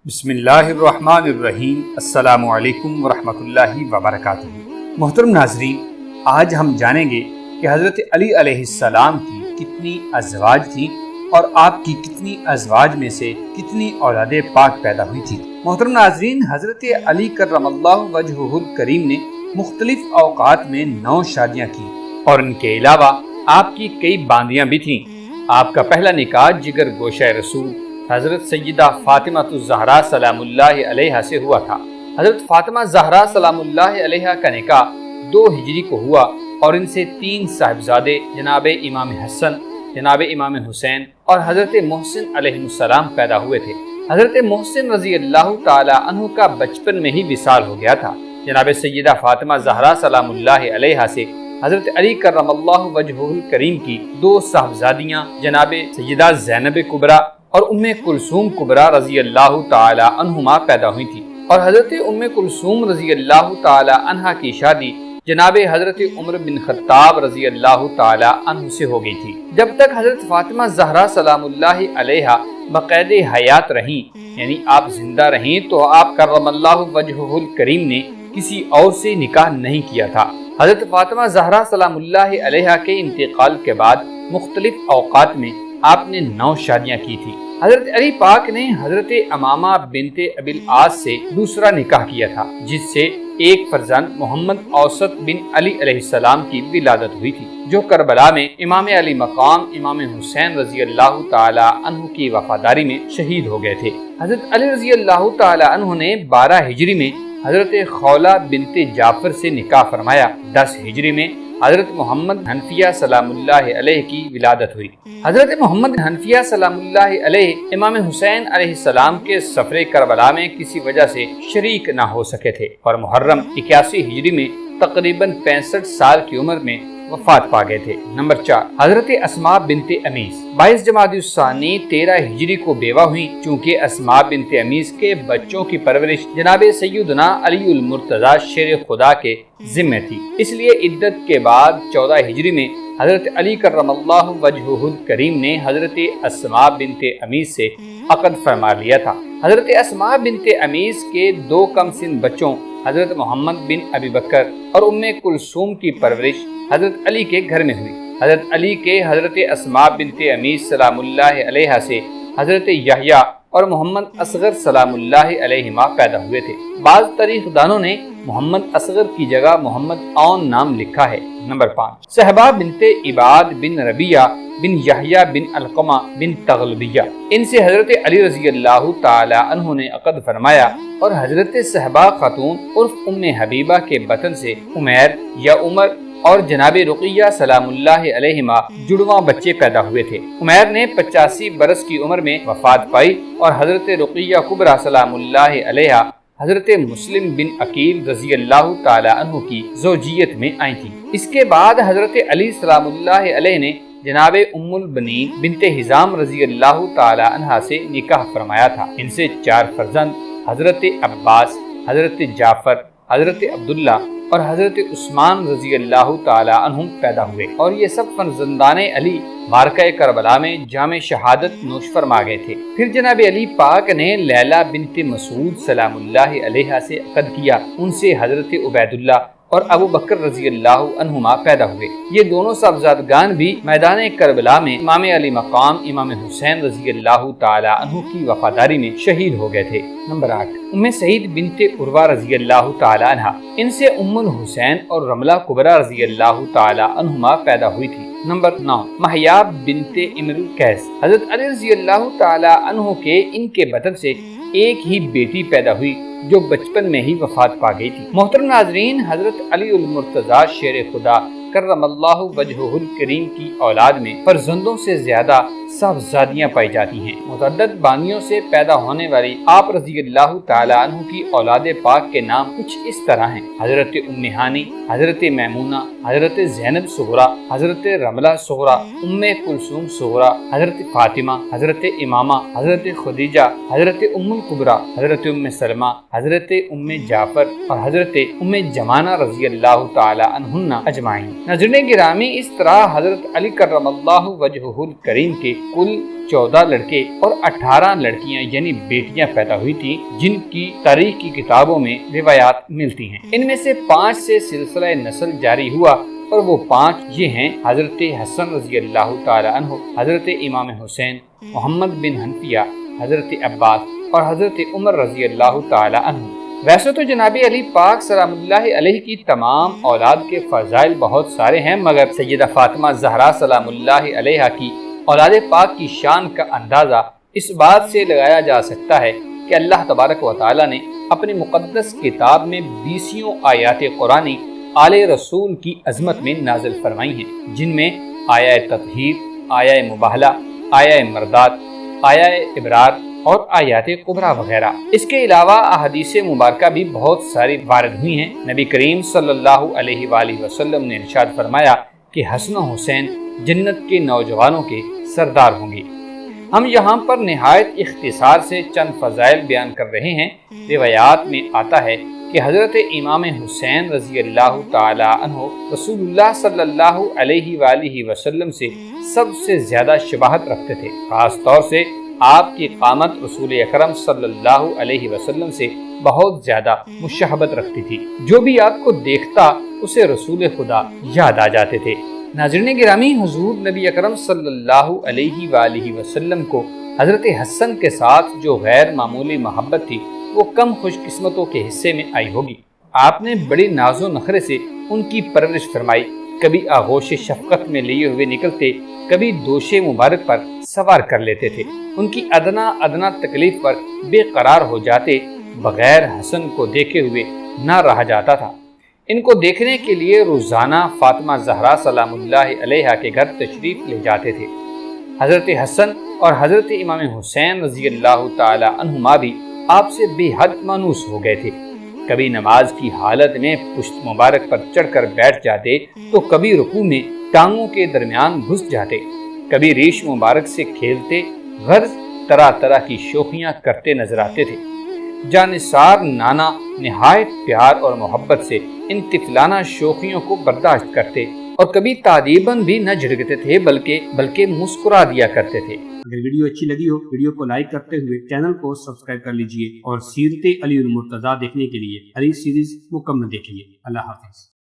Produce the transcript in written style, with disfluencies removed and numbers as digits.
بسم اللہ الرحمن الرحیم۔ السلام علیکم ورحمۃ اللہ وبرکاتہ۔ محترم ناظرین، آج ہم جانیں گے کہ حضرت علی علیہ السلام کی کتنی ازواج تھیں اور آپ کی کتنی ازواج میں سے کتنی اولاد پاک پیدا ہوئی تھی۔ محترم ناظرین، حضرت علی کرم اللہ وجہہ الکریم نے مختلف اوقات میں 9 شادیاں کی اور ان کے علاوہ آپ کی کئی باندیاں بھی تھیں۔ آپ کا پہلا نکاح جگر گوشہ رسول حضرت سیدہ فاطمہ الزہرا سلام اللہ علیہا سے ہوا تھا۔ حضرت فاطمہ زہرا سلام اللہ علیہا کا نکاح 2 ہجری کو ہوا اور ان سے 3 صاحبزادے جناب امام حسن، جناب امام حسین اور حضرت محسن علیہ السلام پیدا ہوئے تھے۔ حضرت محسن رضی اللہ تعالی عنہ کا بچپن میں ہی وصال ہو گیا تھا۔ جناب سیدہ فاطمہ زہرا سلام اللہ علیہا سے حضرت علی کرم اللہ وجہہ الکریم کی 2 صاحبزادیاں جناب سیدہ زینب کبریٰ اور ام کلثوم کبریٰ رضی اللہ تعالی عنہما پیدا ہوئی تھی، اور حضرت ام کلثوم رضی اللہ تعالی عنہا کی شادی جناب حضرت عمر بن خطاب رضی اللہ تعالی عنہ سے ہو گئی تھی۔ جب تک حضرت فاطمہ زہرا سلام اللہ علیہا بقید حیات رہیں، یعنی آپ زندہ رہیں، تو آپ کرم اللہ وجہہ الکریم نے کسی اور سے نکاح نہیں کیا تھا۔ حضرت فاطمہ زہرا سلام اللہ علیہا کے انتقال کے بعد مختلف اوقات میں آپ نے 9 شادیاں کی تھی۔ حضرت علی پاک نے حضرت امامہ بنت ابی العاص سے دوسرا نکاح کیا تھا، جس سے ایک فرزند محمد اوسط بن علی علیہ السلام کی ولادت ہوئی تھی، جو کربلا میں امام علی مقام امام حسین رضی اللہ تعالی عنہ کی وفاداری میں شہید ہو گئے تھے۔ حضرت علی رضی اللہ تعالی عنہ نے 12 ہجری میں حضرت خولہ بنت جعفر سے نکاح فرمایا۔ 10 ہجری میں حضرت محمد حنفیہ سلام اللہ علیہ کی ولادت ہوئی۔ حضرت محمد حنفیہ سلام اللہ علیہ امام حسین علیہ السلام کے سفر کربلا میں کسی وجہ سے شریک نہ ہو سکے تھے اور محرم 81 ہجری میں تقریباً 65 سال کی عمر میں وفات پا گئے تھے۔ نمبر 4، حضرت اسماء بنت امیس 22 جمادی الثانی 13 ہجری کو بیوہ ہوئی۔ چونکہ اسماء بنت امیس کے بچوں کی پرورش جناب سیدنا علی المرتضیٰ شیر خدا کے ذمہ تھی، اس لیے عدت کے بعد 14 ہجری میں حضرت علی کرم اللہ وجہہ الکریم نے حضرت اسماء بنت امیس سے عقد فرما لیا تھا۔ حضرت اسماء بنت امیس کے 2 کم سن بچوں حضرت محمد بن ابی بکر اور ام کلثوم کی پرورش حضرت علی کے گھر میں ہوئی۔ حضرت علی کے حضرت اسماء بنت امیس سلام اللہ علیہا سے حضرت یحییٰ اور محمد اصغر سلام اللہ علیہما پیدا ہوئے تھے۔ بعض تاریخ دانوں نے محمد اصغر کی جگہ محمد اون نام لکھا ہے۔ نمبر 5، صہبا بنت عباد بن ربیعہ بن یحییٰ بن علقمہ بن تغلبیہ، ان سے حضرت علی رضی اللہ تعالی عنہ نے عقد فرمایا اور حضرت صہبا خاتون عرف ام حبیبہ کے بطن سے عمیر یا عمر اور جناب رقیہ سلام اللہ علیہما جڑواں بچے پیدا ہوئے تھے۔ عمیر نے 85 برس کی عمر میں وفات پائی اور حضرت رقیہ کبریٰ سلام اللہ علیہا حضرت مسلم بن عقیل رضی اللہ تعالی عنہ کی زوجیت میں آئی تھی۔ اس کے بعد حضرت علی سلام اللہ علیہ نے جناب ام البنین بنت حزام رضی اللہ تعالی عنہا سے نکاح فرمایا تھا۔ ان سے 4 فرزند حضرت عباس، حضرت جعفر، حضرت عبداللہ اور حضرت عثمان رضی اللہ تعالی عنہم پیدا ہوئے، اور یہ سب فرزندان علی معرکہ کربلا میں جام شہادت نوش فرما گئے تھے۔ پھر جناب علی پاک نے لیلہ بنت مسعود سلام اللہ علیہا سے عقد کیا۔ ان سے حضرت عبید اللہ اور ابو بکر رضی اللہ عنہما پیدا ہوئے۔ یہ دونوں صاحبزادگان بھی میدان کربلا میں امام علی مقام امام حسین رضی اللہ تعالی عنہ کی وفاداری میں شہید ہو گئے تھے۔ نمبر 8، ام سعید بنت عروہ رضی اللہ تعالی عنہا، ان سے ام الحسین اور رملہ کبریٰ رضی اللہ تعالی عنہما پیدا ہوئی تھی۔ نمبر 9، مہیاب بنت امر القیس، حضرت علی رضی اللہ تعالی عنہ کے ان کے بطن سے ایک ہی بیٹی پیدا ہوئی جو بچپن میں ہی وفات پا گئی تھی۔ محترم ناظرین، حضرت علی المرتضیٰ شیر خدا کرم اللہ وجہہ الکریم کی اولاد میں فرزندوں سے زیادہ صاحبزادیاں پائی جاتی ہیں۔ متعدد بانیوں سے پیدا ہونے والی آپ رضی اللہ تعالی عنہ کی اولاد پاک کے نام کچھ اس طرح ہیں: حضرت ام ہانی، حضرت میمونہ، حضرت زینب صغریٰ، حضرت رملہ صغریٰ، ام کلثوم صغریٰ، حضرت فاطمہ، حضرت امامہ، حضرت خدیجہ، حضرت ام الکبریٰ حضرت ام سلمہ، حضرت ام جعفر اور حضرت ام جمانہ رضی اللہ تعالی عنہن اجمعین۔ ناظرین گرامی، اس طرح حضرت علی کرم اللہ وجہہ الکریم کے کل 14 لڑکے اور 18 لڑکیاں یعنی بیٹیاں پیدا ہوئی تھی، جن کی تاریخ کی کتابوں میں روایات ملتی ہیں۔ ان میں سے 5 سے سلسلہ نسل جاری ہوا، اور وہ 5 یہ ہیں: حضرت حسن رضی اللہ تعالی عنہ، حضرت امام حسین، محمد بن حنفیہ، حضرت عباس اور حضرت عمر رضی اللہ تعالی عنہ۔ ویسے تو جناب علی پاک سلام اللہ علیہ کی تمام اولاد کے فضائل بہت سارے ہیں، مگر سیدہ فاطمہ زہرا سلام اللہ علیہ کی اولاد پاک کی شان کا اندازہ اس بات سے لگایا جا سکتا ہے کہ اللہ تبارک و تعالی نے اپنی مقدس کتاب میں 20 آیات قرآنی آل رسول کی عظمت میں نازل فرمائی ہیں، جن میں آیہ تطہیر، آیہ مباہلہ، آیہ مردات، آیہ ابرار اور آیات کبریٰ وغیرہ۔ اس کے علاوہ احادیث مبارکہ بھی بہت ساری وارد ہوئی ہیں۔ نبی کریم صلی اللہ علیہ وآلہ وسلم نے ارشاد فرمایا کہ حسن و حسین جنت کے نوجوانوں کے سردار ہوں گے۔ ہم یہاں پر نہایت اختصار سے چند فضائل بیان کر رہے ہیں۔ روایات میں آتا ہے کہ حضرت امام حسین رضی اللہ تعالی عنہ رسول اللہ صلی اللہ علیہ وآلہ وسلم سے سب سے زیادہ شباہت رکھتے تھے، خاص طور سے آپ کی قامت رسول اکرم صلی اللہ علیہ وسلم سے بہت زیادہ مشابہت رکھتی تھی۔ جو بھی آپ کو دیکھتا اسے رسول خدا یاد آ جاتے تھے۔ ناظرین گرامی، حضور نبی اکرم صلی اللہ علیہ وآلہ وسلم کو حضرت حسن کے ساتھ جو غیر معمولی محبت تھی وہ کم خوش قسمتوں کے حصے میں آئی ہوگی۔ آپ نے بڑی ناز و نخرے سے ان کی پرورش فرمائی، کبھی آغوش شفقت میں لیے ہوئے نکلتے، کبھی دوش مبارک پر سوار کر لیتے تھے۔ ان کی ادنا تکلیف پر بے قرار ہو جاتے، بغیر حسن کو دیکھے ہوئے نہ رہا جاتا تھا۔ ان کو دیکھنے کے لیے روزانہ فاطمہ زہرا سلام اللہ علیہ کے گھر تشریف لے جاتے تھے۔ حضرت حسن اور حضرت امام حسین رضی اللہ تعالی عنہما بھی آپ سے بے حد مانوس ہو گئے تھے۔ کبھی نماز کی حالت میں پشت مبارک پر چڑھ کر بیٹھ جاتے تو کبھی رکوع میں ٹانگوں کے درمیان گھس جاتے، کبھی ریش مبارک سے کھیلتے، غرض طرح طرح کی شوخیاں کرتے نظر آتے تھے۔ جانثار نانا نہایت پیار اور محبت سے ان طفلانہ شوخیوں کو برداشت کرتے اور کبھی تعدیباً بھی نہ جھڑکتے تھے بلکہ مسکرا دیا کرتے تھے۔ اگر ویڈیو اچھی لگی ہو ویڈیو کو لائک کرتے ہوئے چینل کو سبسکرائب کر لیجئے اور سیرت علی المرتضیٰ دیکھنے کے لیے علی سیریز مکمل دیکھیے۔ اللہ حافظ۔